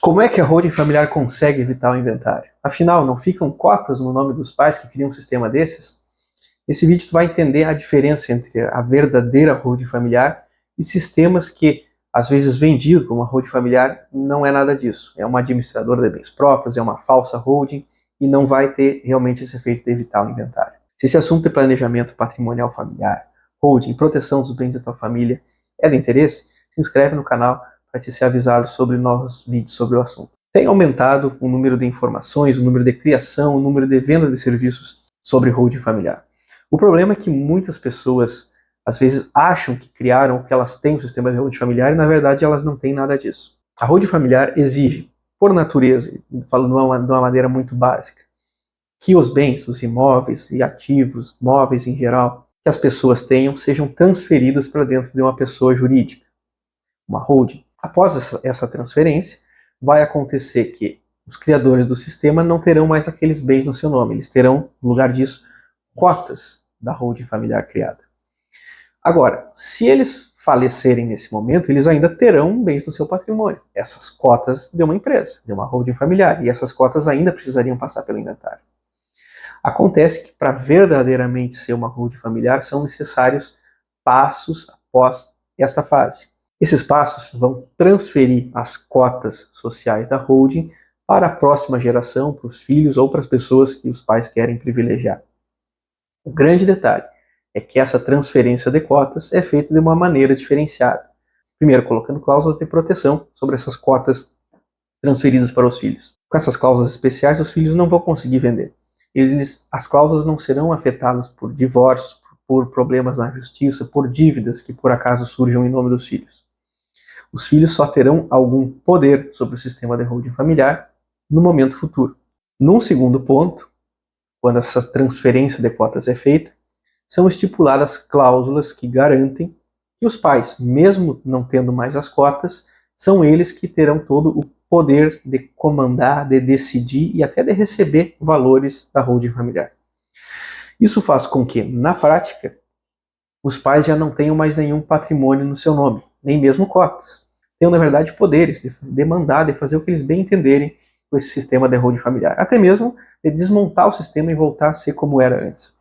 Como é que a holding familiar consegue evitar o inventário? Afinal, não ficam cotas no nome dos pais que criam um sistema desses? Nesse vídeo tu vai entender a diferença entre a verdadeira holding familiar e sistemas que, às vezes vendido como uma holding familiar, não é nada disso. É uma administradora de bens próprios, é uma falsa holding e não vai ter realmente esse efeito de evitar o inventário. Se esse assunto de planejamento patrimonial familiar, holding, proteção dos bens da tua família é de interesse, se inscreve no canal para te ser avisado sobre novos vídeos sobre o assunto. Tem aumentado o número de informações, o número de criação, o número de venda de serviços sobre holding familiar. O problema é que muitas pessoas, às vezes, acham que criaram, que elas têm um sistema de holding familiar e, na verdade, elas não têm nada disso. A holding familiar exige, por natureza, falando de uma maneira muito básica, que os bens, os imóveis e ativos, móveis em geral, que as pessoas tenham, sejam transferidos para dentro de uma pessoa jurídica, uma holding. Após essa transferência, vai acontecer que os criadores do sistema não terão mais aqueles bens no seu nome, eles terão, no lugar disso, cotas da holding familiar criada. Agora, se eles falecerem nesse momento, eles ainda terão bens no seu patrimônio, essas cotas de uma empresa, de uma holding familiar, e essas cotas ainda precisariam passar pelo inventário. Acontece que para verdadeiramente ser uma holding familiar são necessários passos após esta fase. Esses passos vão transferir as cotas sociais da holding para a próxima geração, para os filhos ou para as pessoas que os pais querem privilegiar. O grande detalhe é que essa transferência de cotas é feita de uma maneira diferenciada. Primeiro, colocando cláusulas de proteção sobre essas cotas transferidas para os filhos. Com essas cláusulas especiais, os filhos não vão conseguir vender. As cláusulas não serão afetadas por divórcios, por problemas na justiça, por dívidas que por acaso surjam em nome dos filhos. Os filhos só terão algum poder sobre o sistema de holding familiar no momento futuro. Num segundo ponto, quando essa transferência de cotas é feita, são estipuladas cláusulas que garantem que os pais, mesmo não tendo mais as cotas, são eles que terão todo o poder de comandar, de decidir e até de receber valores da holding familiar. Isso faz com que, na prática, os pais já não tenham mais nenhum patrimônio no seu nome, nem mesmo cotas. Tenham, na verdade, poderes de mandar, de fazer o que eles bem entenderem com esse sistema de holding familiar. Até mesmo de desmontar o sistema e voltar a ser como era antes.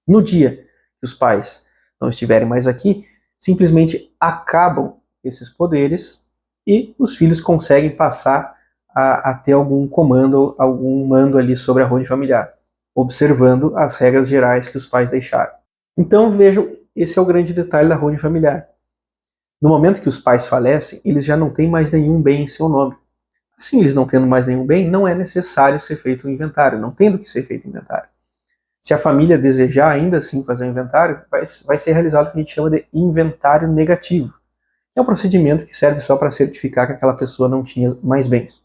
No dia que os pais não estiverem mais aqui, simplesmente acabam esses poderes e os filhos conseguem passar a ter algum comando, algum mando ali sobre a holding familiar, observando as regras gerais que os pais deixaram. Então vejam, esse é o grande detalhe da holding familiar. No momento que os pais falecem, eles já não têm mais nenhum bem em seu nome. Assim, eles não tendo mais nenhum bem, não é necessário ser feito um inventário, não tendo que ser feito um inventário. Se a família desejar ainda assim fazer um inventário, vai ser realizado o que a gente chama de inventário negativo. É um procedimento que serve só para certificar que aquela pessoa não tinha mais bens.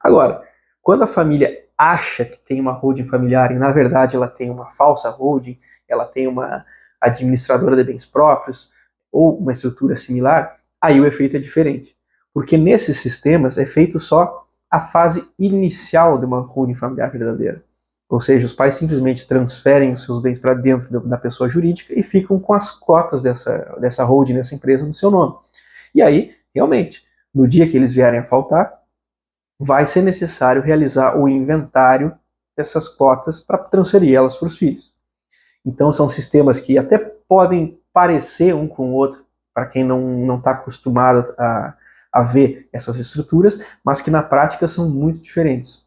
Agora, quando a família acha que tem uma holding familiar e na verdade ela tem uma falsa holding, ela tem uma administradora de bens próprios ou uma estrutura similar, aí o efeito é diferente. Porque nesses sistemas é feito só a fase inicial de uma holding familiar verdadeira. Ou seja, os pais simplesmente transferem os seus bens para dentro da pessoa jurídica e ficam com as cotas dessa holding, dessa empresa no seu nome. E aí, realmente, no dia que eles vierem a faltar, vai ser necessário realizar o inventário dessas cotas para transferir elas para os filhos. Então são sistemas que até podem parecer um com o outro, para quem não está acostumado a ver essas estruturas, mas que na prática são muito diferentes.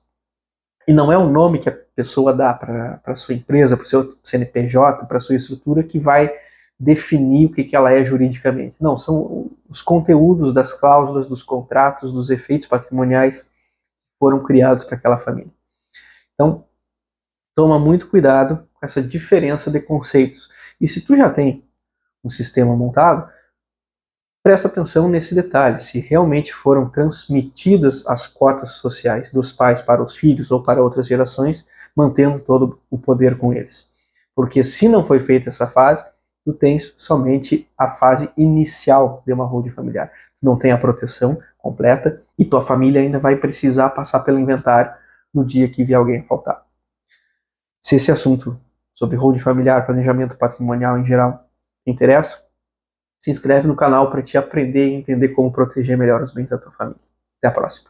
E não é o nome que a pessoa dá para a sua empresa, para o seu CNPJ, para a sua estrutura que vai definir o que ela é juridicamente. Não, são os conteúdos das cláusulas, dos contratos, dos efeitos patrimoniais que foram criados para aquela família. Então, toma muito cuidado com essa diferença de conceitos. E se tu já tem um sistema montado, presta atenção nesse detalhe, se realmente foram transmitidas as cotas sociais dos pais para os filhos ou para outras gerações, mantendo todo o poder com eles. Porque se não foi feita essa fase, tu tens somente a fase inicial de uma holding familiar. Tu não tem a proteção completa e tua família ainda vai precisar passar pelo inventário no dia que vier alguém faltar. Se esse assunto sobre holding familiar, planejamento patrimonial em geral, te interessa, se inscreve no canal para te aprender e entender como proteger melhor os bens da tua família. Até a próxima.